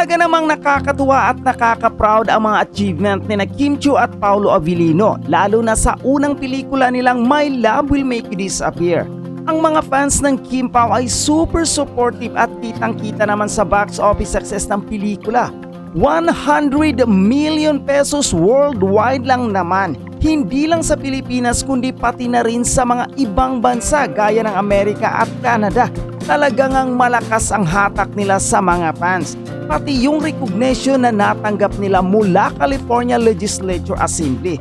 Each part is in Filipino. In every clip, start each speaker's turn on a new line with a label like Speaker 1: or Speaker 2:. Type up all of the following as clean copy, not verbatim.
Speaker 1: Talaga namang nakakatuwa at nakaka-proud ang mga achievement ni Kim Chiu at Paolo Avellino, lalo na sa unang pelikula nilang My Love Will Make You Disappear. Ang mga fans ng Kim Pao ay super supportive at kitang-kita naman sa box office success ng pelikula. 100 million pesos worldwide lang naman. Hindi lang sa Pilipinas kundi pati na rin sa mga ibang bansa gaya ng Amerika at Canada. Talagang ang malakas ang hatak nila sa mga fans. Pati yung recognition na natanggap nila mula California Legislature Assembly.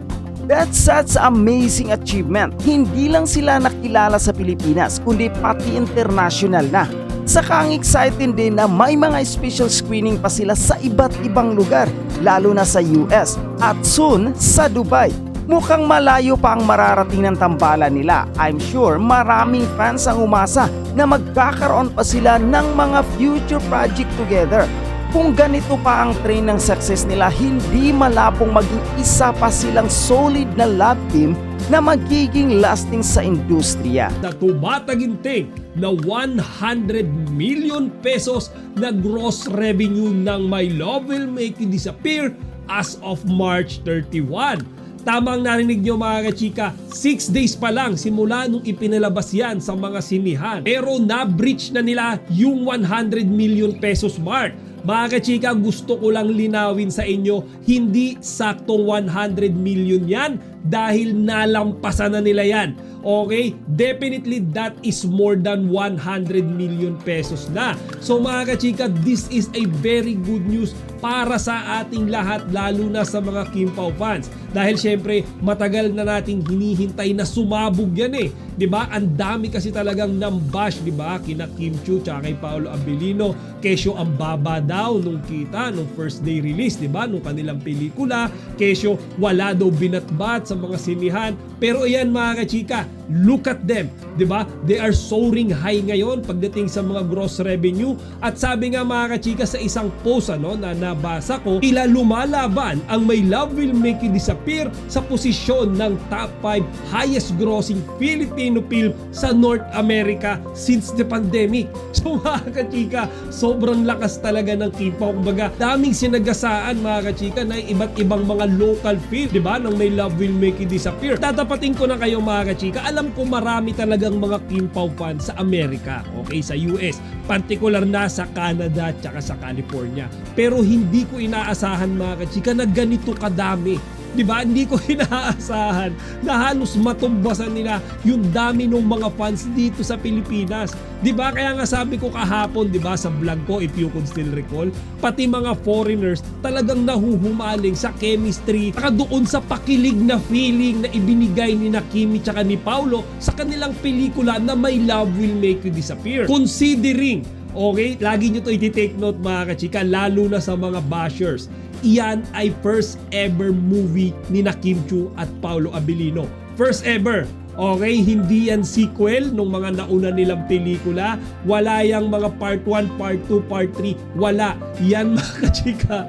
Speaker 1: That's such amazing achievement. Hindi lang sila nakilala sa Pilipinas kundi pati international na. Saka ang exciting din na may mga special screening pa sila sa iba't ibang lugar, lalo na sa US at soon sa Dubai. Mukhang malayo pa ang mararating ng tambalan nila. I'm sure maraming fans ang umasa na magkakaroon pa sila ng mga future project together. Kung ganito pa ang train ng success nila, hindi malabong maging isa pa silang solid na love team na magiging lasting sa industriya.
Speaker 2: Na tumataginting na 100 million pesos na gross revenue ng My Love Will Make You Disappear as of March 31. Tamang narinig nyo mga kachika, 6 days pa lang simula nung ipinalabas yan sa mga sinihan. Pero na-breach na nila yung 100 million pesos mark. Mga kachika, gusto ko lang linawin sa inyo, hindi saktong 100 million yan dahil nalampasan na nila yan. Okay? Definitely that is more than 100 million pesos na. So mga kachika, this is a very good news para sa ating lahat, lalo na sa mga Kim Pao fans. Dahil syempre, matagal na nating hinihintay na sumabog yan eh. 'Di ba? Ang dami kasi talagang nambash, 'di ba? Kina Kim Chiu tsaka kay Paolo Avellino, kesyo ang baba daw nung kita nung first day release, 'di ba? Nung kanilang pelikula, kesyo wala daw binatbat sa mga sinihan. Pero ayan mga kachika, look at them, 'di ba? They are soaring high ngayon pagdating sa mga gross revenue. At sabi nga mga kachika sa isang post na nabasa ko, tila lumalaban ang My Love Will Make You Disappear sa posisyon ng top 5 highest grossing Filipino film sa North America since the pandemic. So mga kachika, sobrang lakas talaga ng Kim Pao. Kumbaga, daming sinagasaan mga kachika na iba't ibang mga local film, 'di ba? Ng My Love Will Make You Disappear. Tatapatin ko na kayo mga kachika, alam ko marami talagang mga Kim Pao fans sa Amerika, okay, sa US, partikular na sa Canada at sa California. Pero hindi ko inaasahan mga kachika na ganito kadami. Diba? Hindi ko inaasahan na halos matumbasan nila yung dami ng mga fans dito sa Pilipinas. Diba? Kaya nga sabi ko kahapon, diba, sa vlog ko, if you could still recall, pati mga foreigners talagang nahuhumaling sa chemistry, saka doon sa pakilig na feeling na ibinigay ni Kimi tsaka ni Paolo sa kanilang pelikula na My Love Will Make You Disappear. Considering, okay, lagi nyo to i-take note mga kachika, lalo na sa mga bashers, iyan ay first ever movie ni Kim Chiu at Paolo Avellino. First ever. Okay, hindi yan sequel nung mga nauna nilang pelikula. Wala yang mga part 1, part 2, part 3. Wala. Yan mga kachika,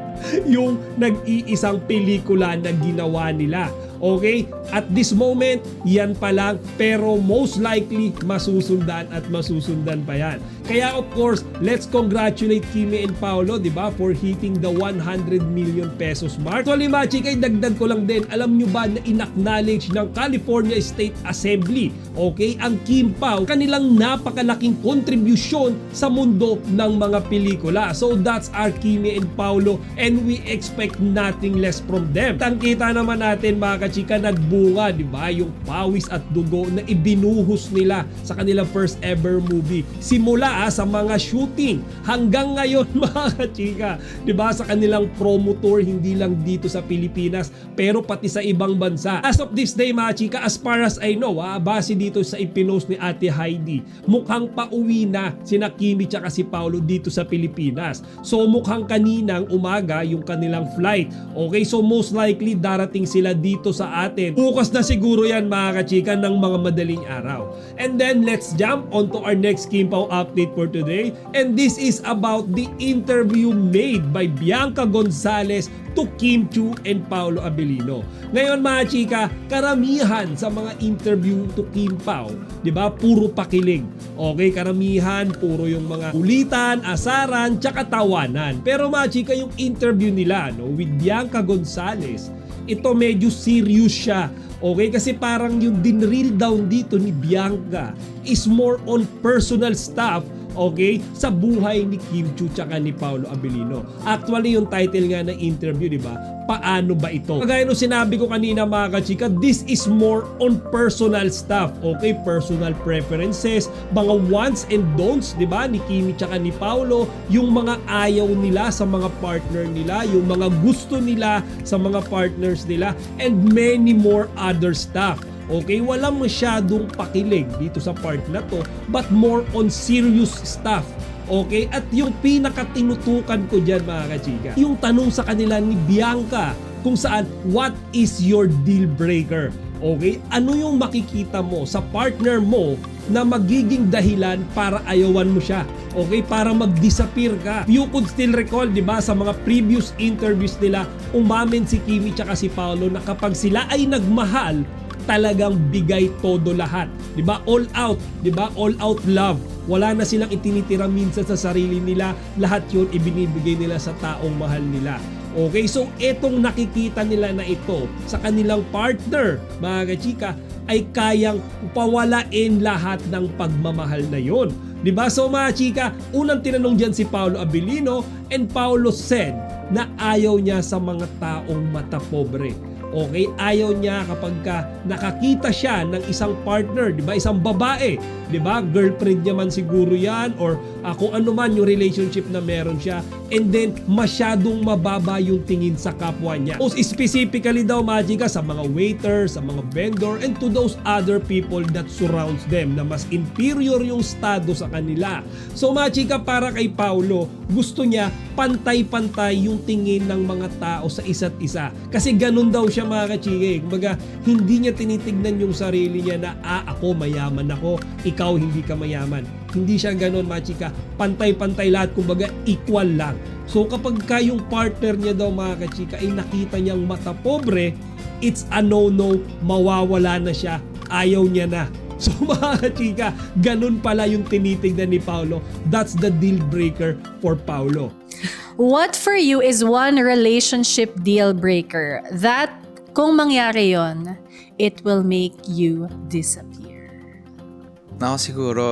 Speaker 2: yung nag-iisang pelikula na ginawa nila. Okay? At this moment, yan pa lang, pero most likely masusundan at masusundan pa yan. Kaya of course, let's congratulate Kimi and Paolo, di ba, for hitting the 100 million pesos mark. So Limachi, kay dagdag ko lang din, alam nyo ba na in-acknowledge ng California State Assembly, okay, ang Kim Pao, kanilang napakalaking kontribusyon sa mundo ng mga pelikula. So that's our Kimi and Paolo, and we expect nothing less from them. Tangkita naman natin mga kachika, nagbunga, di ba, yung pawis at dugo na ibinuhos nila sa kanilang first ever movie. Simula sa mga shooting hanggang ngayon mga kachika, di ba, sa kanilang promo tour, hindi lang dito sa Pilipinas pero pati sa ibang bansa. As of this day mga chika, as far as I know, base dito sa ipinost ni Ate Heidi, mukhang pauwi na sina Kimi tsaka si Paolo dito sa Pilipinas. So mukhang kaninang umaga yung kanilang flight. Okay, so most likely darating sila dito sa atin. Bukas na siguro yan mga kachika ng mga madaling araw. And then let's jump onto our next Kim Pao update for today. And this is about the interview made by Bianca Gonzalez to Kim Chiu and Paolo Abilino. Ngayon mga chika, karamihan sa mga interview to Kim Pao, di ba, puro pakilig. Okay, karamihan, puro yung mga ulitan, asaran, tsaka tawanan. Pero mga chika, yung interview nila with Bianca Gonzalez, ito medyo serious siya. Okay, kasi parang yung dinreel down dito ni Bianca is more on personal stuff, okay, sa buhay ni Kim Chiu tsaka ni Paolo Abilino. Actually, yung title nga ng interview, di ba? Paano ba ito? Kagaya nung sinabi ko kanina mga kachika, this is more on personal stuff, okay? Personal preferences, mga wants and don'ts, di ba? Ni Kimi tsaka ni Paolo, yung mga ayaw nila sa mga partner nila, yung mga gusto nila sa mga partners nila, and many more other stuff. Okay, walang masyadong pakilig dito sa part na to, but more on serious stuff. Okay, at yung pinakatinutukan ko dyan mga kachika, yung tanong sa kanila ni Bianca kung saan, what is your deal breaker? Okay, ano yung makikita mo sa partner mo na magiging dahilan para ayawan mo siya? Okay, para mag-disappear ka. You could still recall, di ba, sa mga previous interviews nila, umamin si Kimi tsaka si Paolo na kapag sila ay nagmahal, talagang bigay todo lahat. 'Di ba? All out, 'di ba? All out love. Wala na silang itinitira minsan sa sarili nila. Lahat 'yon ibinibigay nila sa taong mahal nila. Okay? So, etong nakikita nila na ito sa kanilang partner, mga kachika, ay kayang pawalain lahat ng pagmamahal na 'yon. 'Di ba? So, mga chika, unang tinanong diyan si Paolo Abilino, and Paolo said na ayaw niya sa mga taong mata pobre. Okay, ayaw niya kapag nakakita siya ng isang partner, 'di ba? Isang babae, 'di ba? Girlfriend niya man siguro 'yan, or kung ano man yung relationship na meron siya, and then masyadong mababa yung tingin sa kapwa niya. Most specifically daw, Magica, sa mga waiter, sa mga vendor, and to those other people that surrounds them na mas inferior yung estado sa kanila. So, Magica, para kay Paolo, gusto niya pantay-pantay yung tingin ng mga tao sa isa't isa. Kasi ganun daw siya mga kachike. Kumbaga, hindi niya tinitignan yung sarili niya na, ako mayaman ako, ikaw hindi ka mayaman. Hindi siya ganun mga chika. Pantay-pantay lahat, kumbaga equal lang. So kapag yung partner niya daw mga kachika ay nakita niyang mata pobre, it's a no-no, mawawala na siya, ayaw niya na. So mga kachika, ganun pala yung tinitignan ni Paolo. That's the deal breaker for Paolo.
Speaker 3: What for you is one relationship deal breaker that kung mangyari yon, it will make you disappear?
Speaker 4: Ako siguro,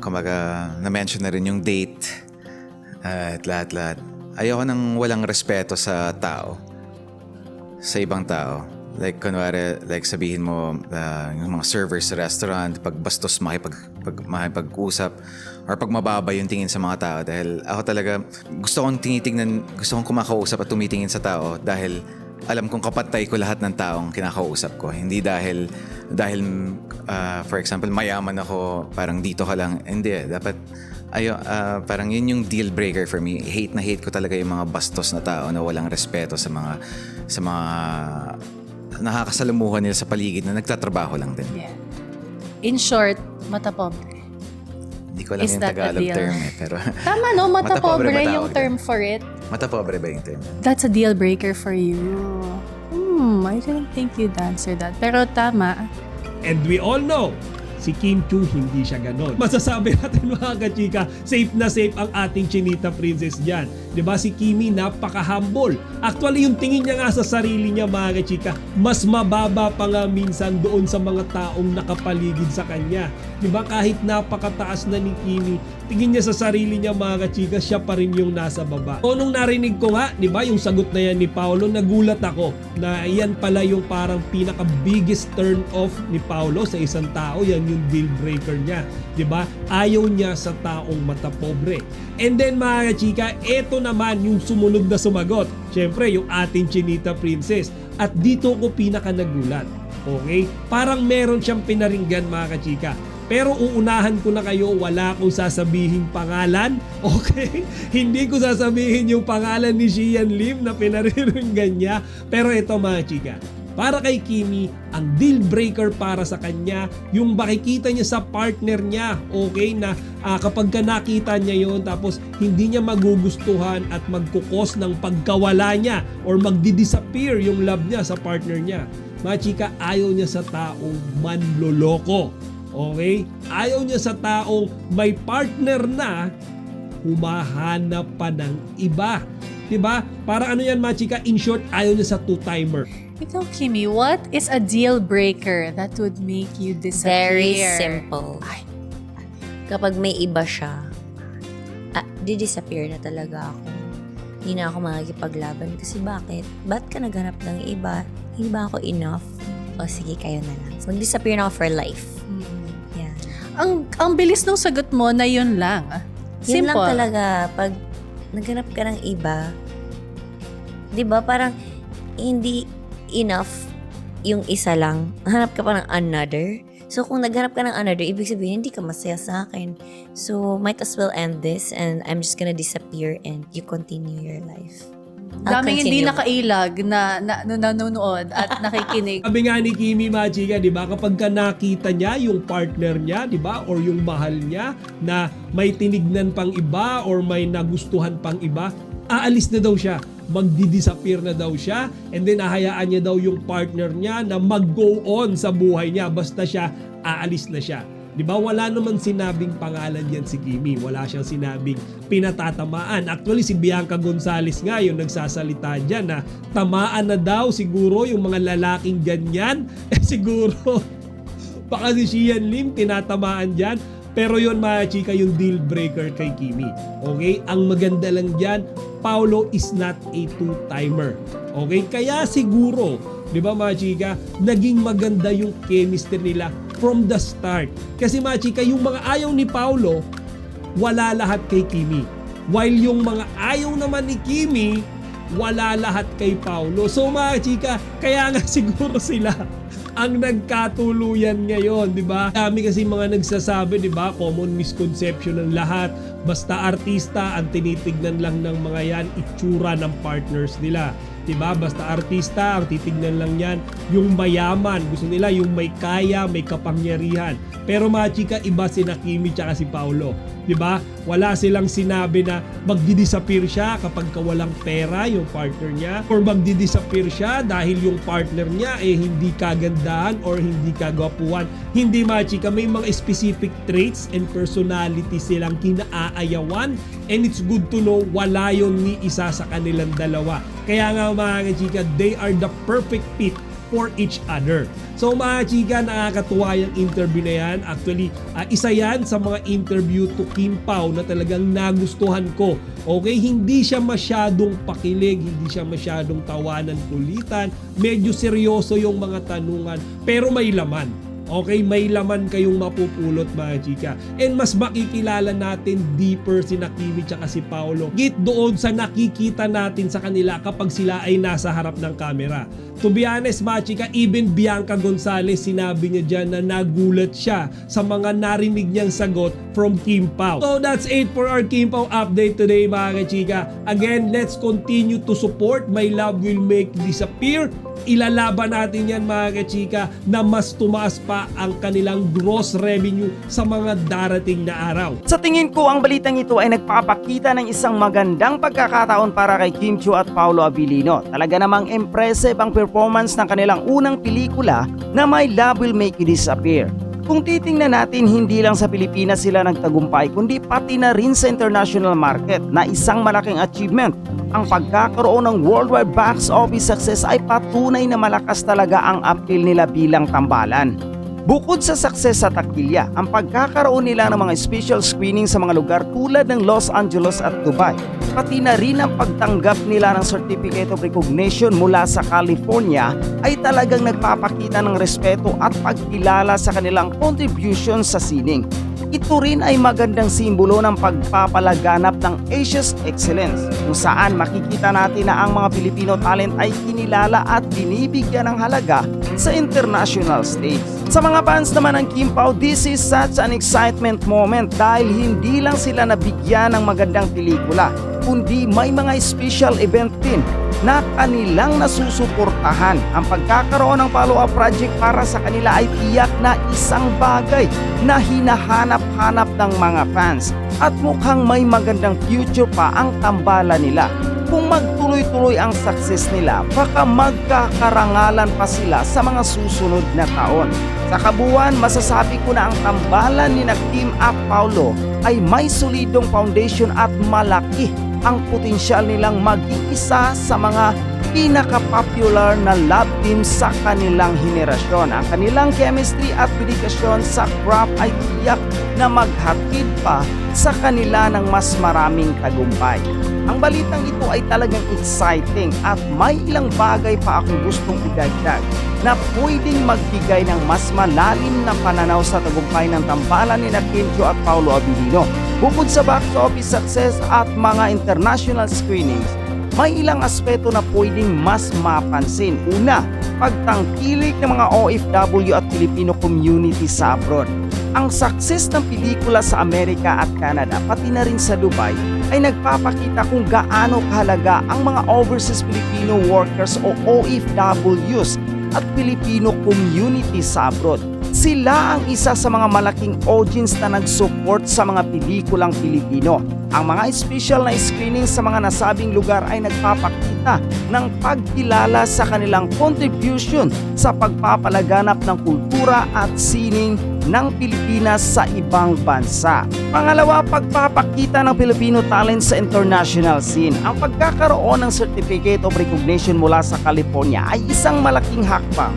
Speaker 4: kumbaga, na-mention na rin yung date at lahat-lahat. Ayoko nang walang respeto sa tao, sa ibang tao. Like, kunwari, like sabihin mo, yung mga servers sa restaurant, pag bastos makipag-usap, or pag mababa yung tingin sa mga tao. Dahil ako talaga, gusto kong kumakausap at tumitingin sa tao dahil alam kong kapantay ko lahat ng taong kinakausap ko. Hindi dahil for example, mayaman ako, parang dito ka lang. Hindi, dapat, parang yun yung deal breaker for me. Hate na hate ko talaga yung mga bastos na tao na walang respeto sa mga nakakasalamuhan nila sa paligid na nagtatrabaho lang din.
Speaker 3: Yeah. In short, mata pobre.
Speaker 4: Hindi ko alam
Speaker 3: Is
Speaker 4: yung
Speaker 3: that a
Speaker 4: Tagalog
Speaker 3: deal?
Speaker 4: term pero
Speaker 3: Tama no, mata pobre
Speaker 4: matawag
Speaker 3: yung
Speaker 4: din.
Speaker 3: term for it.
Speaker 4: Mata pobre ba yung term?
Speaker 3: That's a deal breaker for you. I didn't think you'd answer that. Pero tama.
Speaker 2: And we all know, si Kim Chiu hindi siya ganon. Masasabi natin mga kachika, safe na safe ang ating Chinita Princess dyan. 'Di ba si Kimi napaka-humble. Actually yung tingin niya nga sa sarili niya mga kachika, mas mababa pa nga minsan doon sa mga taong nakapaligid sa kanya. 'Di ba kahit napakataas na ni Kimi, tingin niya sa sarili niya mga kachika, siya pa rin yung nasa baba. So nung narinig ko nga, 'di ba yung sagot na yan ni Paolo, nagulat ako na yan pala yung parang pinaka biggest turn off ni Paolo sa isang tao. Yan yung deal breaker niya, 'di ba? Ayaw niya sa taong mata pobre. And then mga kachika, eto naman yung sumunod na sumagot. Syempre, yung ating Chinita Princess. At dito ko pinaka nagulat. Okay? Parang meron siyang pinaringgan mga kachika. Pero uunahan ko na kayo, wala akong sasabihin pangalan. Okay? Hindi ko sasabihin yung pangalan ni Xian Lim na pinariringgan niya. Pero ito mga chika, Para kay Kimi, ang deal breaker para sa kanya, yung makikita niya sa partner niya, okay, na kapag ka nakita niya yon tapos hindi niya magugustuhan at magkukos ng pagkawala niya or magdi-disappear yung love niya sa partner niya. Mga chika, ayaw niya sa taong manloloko. Okay? Ayaw niya sa taong may partner na humahanap pa ng iba. Diba? Para ano yan, mga chika? In short, ayaw niya sa two-timer.
Speaker 3: Ikaw, Kimi, what is a deal breaker that would make you disappear?
Speaker 5: Very simple. Kapag may iba siya, di-disappear na talaga ako. Hindi na ako makikipaglaban kasi bakit? Ba't ka naghanap ng iba? Hindi ba ako enough? O sige, kayo na lang. So, mag-disappear na ako for life. Yan.
Speaker 3: Ang bilis ng sagot mo na yun lang.
Speaker 5: Yun lang
Speaker 3: Simple.
Speaker 5: talaga. Pag naghanap ka ng iba, di ba parang hindi enough yung isa lang. Hanap ka pa ng another. So, kung naghanap ka ng another, ibig sabihin, hindi ka masaya sa akin. So, might as well end this and I'm just gonna disappear and you continue your life. I'll
Speaker 3: Daming hindi
Speaker 5: continue.
Speaker 3: nakailag na nanonood at nakikinig.
Speaker 2: Sabi nga ni Kimi, mga chika, di ba, kapag ka nakita niya yung partner niya, di ba, or yung mahal niya na may tinignan pang iba or may nagustuhan pang iba, aalis na daw siya. Magdi-disappear na daw siya, and then ahayaan niya daw yung partner niya na mag-go on sa buhay niya basta siya aalis na siya. Di ba? Wala naman sinabing pangalan yan si Kimi. Wala siyang sinabing pinatatamaan. Actually, si Bianca Gonzalez nga yung nagsasalita dyan na tamaan na daw siguro yung mga lalaking ganyan. Siguro, baka si Xian Lim tinatamaan dyan. Pero yun, mga chika, yung deal breaker kay Kimi. Okay? Ang maganda lang dyan, Paolo is not a two-timer. Okay? Kaya siguro, di ba mga chika, naging maganda yung chemistry nila from the start. Kasi mga chika, yung mga ayaw ni Paolo, wala lahat kay Kimi. While yung mga ayaw naman ni Kimi, wala lahat kay Paolo. So mga chika, kaya nga siguro sila ang nagkatuluyan ngayon, di ba? Dami kasi mga nagsasabi, di ba? Common misconception ng lahat. Basta artista, ang tinitignan lang ng mga yan, itsura ng partners nila. Diba? Basta artista, ang titignan lang yan, yung mayaman. Gusto nila yung may kaya, may kapangyarihan. Pero mga chika, iba si Kimi tsaka si Paolo. Diba? Wala silang sinabi na magdi-disappear siya kapag walang pera yung partner niya. Or magdi-disappear siya dahil yung partner niya hindi kagandahan or hindi kagwapuan. Hindi mga chika, may mga specific traits and personality silang kinaayawan. And it's good to know wala yun ni isa sa kanilang dalawa. Kaya nga mga chika, they are the perfect fit for each other. So mga chika, nakakatuwa yung interview na yan. Actually, isa yan sa mga interview to Kim Pao na talagang nagustuhan ko. Okay, hindi siya masyadong pakilig, hindi siya masyadong tawanan kulitan. Medyo seryoso yung mga tanungan, pero may laman. Okay, may laman kayong mapupulot mga chika. And mas makikilala natin deeper si Kimi tsaka si Paolo. Git doon sa nakikita natin sa kanila kapag sila ay nasa harap ng camera. To be honest mga chika, even Bianca Gonzalez, sinabi niya dyan na nagulat siya sa mga narinig niyang sagot from Kim Pao. So that's it for our Kim Pao update today mga chika. Again, let's continue to support My Love Will Make Disappear. Ilalaban natin yan mga kachika na mas tumaas pa ang kanilang gross revenue sa mga darating na araw.
Speaker 1: Sa tingin ko, ang balitang ito ay nagpapakita ng isang magandang pagkakataon para kay Kim Chiu at Paolo Abilino. Talaga namang impressive ang performance ng kanilang unang pelikula na My Love Will Make You Disappear. Kung titingnan natin, hindi lang sa Pilipinas sila nagtagumpay kundi pati na rin sa international market na isang malaking achievement. Ang pagkakaroon ng worldwide box office success ay patunay na malakas talaga ang appeal nila bilang tambalan. Bukod sa success sa takilya, ang pagkakaroon nila ng mga special screening sa mga lugar tulad ng Los Angeles at Dubai, pati na rin ang pagtanggap nila ng Certificate of Recognition mula sa California ay talagang nagpapakita ng respeto at pagkilala sa kanilang contribution sa sining. Ito rin ay magandang simbolo ng pagpapalaganap ng Asia's Excellence, kung saan makikita natin na ang mga Filipino talent ay kinilala at binibigyan ng halaga sa international stage. Sa mga fans naman ng Kim Pao, this is such an excitement moment dahil hindi lang sila nabigyan ng magandang pelikula, kundi may mga special event din na kanilang nasusuportahan. Ang pagkakaroon ng follow-up project para sa kanila ay tiyak na isang bagay na hinahanap-hanap ng mga fans at mukhang may magandang future pa ang tambalan nila. Kung magtuloy-tuloy ang success nila, baka magkakarangalan pa sila sa mga susunod na taon. Sa kabuuan, masasabi ko na ang tambalan ni Kim at Paulo ay may solidong foundation at malaki ang potensyal nilang maging isa sa mga pinaka-popular na love team sa kanilang henerasyon. Ang kanilang chemistry at dedikasyon sa craft ay tiyak na maghatid pa sa kanila ng mas maraming tagumpay. Ang balitang ito ay talagang exciting at may ilang bagay pa akong gustong idagdag na pwedeng magbigay ng mas malalim na pananaw sa tagumpay ng tambalan ni Kim Chiu at Paulo Abilino. Bukod sa box office success at mga international screenings, may ilang aspeto na pwedeng mas mapansin. Una, pagtangkilik ng mga OFW at Filipino community sa abroad. Ang success ng pelikula sa Amerika at Canada, pati na rin sa Dubai, ay nagpapakita kung gaano kahalaga ang mga overseas Filipino workers o OFWs at Filipino community sa abroad. Sila ang isa sa mga malaking audience na nag-support sa mga pelikulang Pilipino. Ang mga special na screening sa mga nasabing lugar ay nagpapakita ng pagkilala sa kanilang contribution sa pagpapalaganap ng kultura at sining ng Pilipinas sa ibang bansa. Pangalawa, pagpapakita ng Filipino talent sa international scene. Ang pagkakaroon ng Certificate of Recognition mula sa California ay isang malaking hakbang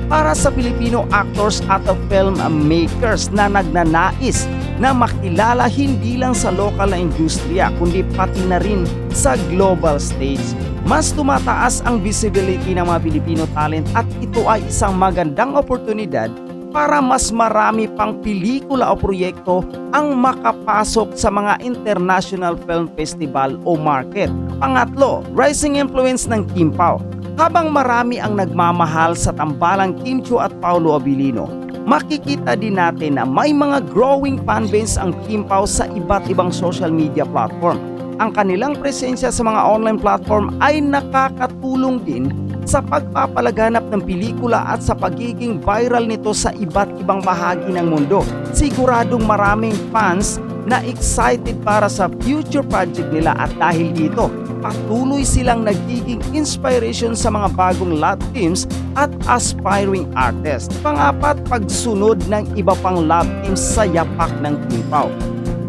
Speaker 1: para sa Filipino actors at filmmakers na nagnanais na makilala hindi lang sa lokal na industriya kundi pati na rin sa global stage. Mas tumataas ang visibility ng mga Filipino talent at ito ay isang magandang oportunidad para mas marami pang pelikula o proyekto ang makapasok sa mga international film festival o market. Pangatlo, rising influence ng Kim Pao. Habang marami ang nagmamahal sa tambalang Kim Chiu at Paulo Abilino, makikita din natin na may mga growing fanbase ang Kim Pao sa iba't ibang social media platform. Ang kanilang presensya sa mga online platform ay nakakatulong din sa pagpapalaganap ng pelikula at sa pagiging viral nito sa iba't ibang bahagi ng mundo. Siguradong maraming fans na excited para sa future project nila at dahil dito, patuloy silang nagiging inspiration sa mga bagong love teams at aspiring artists. Pangapat, pagsunod ng iba pang love teams sa yapak ng Kim Pao.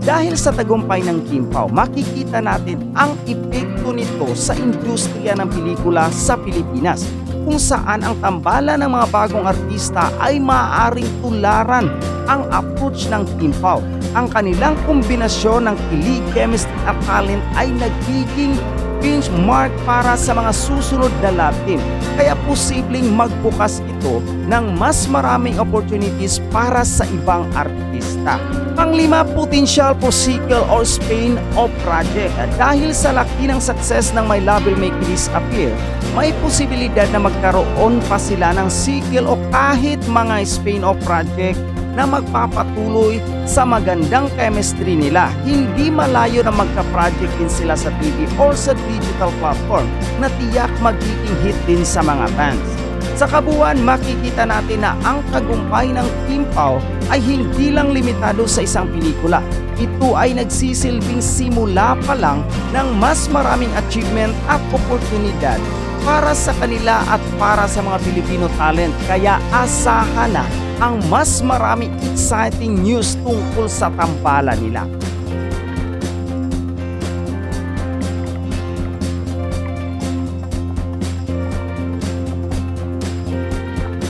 Speaker 1: Dahil sa tagumpay ng Kim Pao, makikita natin ang epekto nito sa industriya ng pelikula sa Pilipinas, kung saan ang tambalan ng mga bagong artista ay maaaring tularan ang approach ng Kim Pao. Ang kanilang kombinasyon ng kilig, chemistry at talent ay nagiging benchmark para sa mga susunod na love team. Kaya posibleng magbukas ito ng mas maraming opportunities para sa ibang artista. Panglima, potential for sequel or spin-off project. Dahil sa laki ng success ng My Love Will Make You Disappear, may posibilidad na magkaroon pa sila ng sequel o kahit mga spin-off project na magpapatuloy sa magandang chemistry nila. Hindi malayo na magka-project din sila sa TV or sa digital platform na tiyak magiging hit din sa mga fans. Sa kabuuan, makikita natin na ang tagumpay ng Kim Pao ay hindi lang limitado sa isang pelikula. Ito ay nagsisilbing simula pa lang ng mas maraming achievement at oportunidad para sa kanila at para sa mga Filipino talent. Kaya asahan na ang mas maraming exciting news tungkol sa tambalan nila.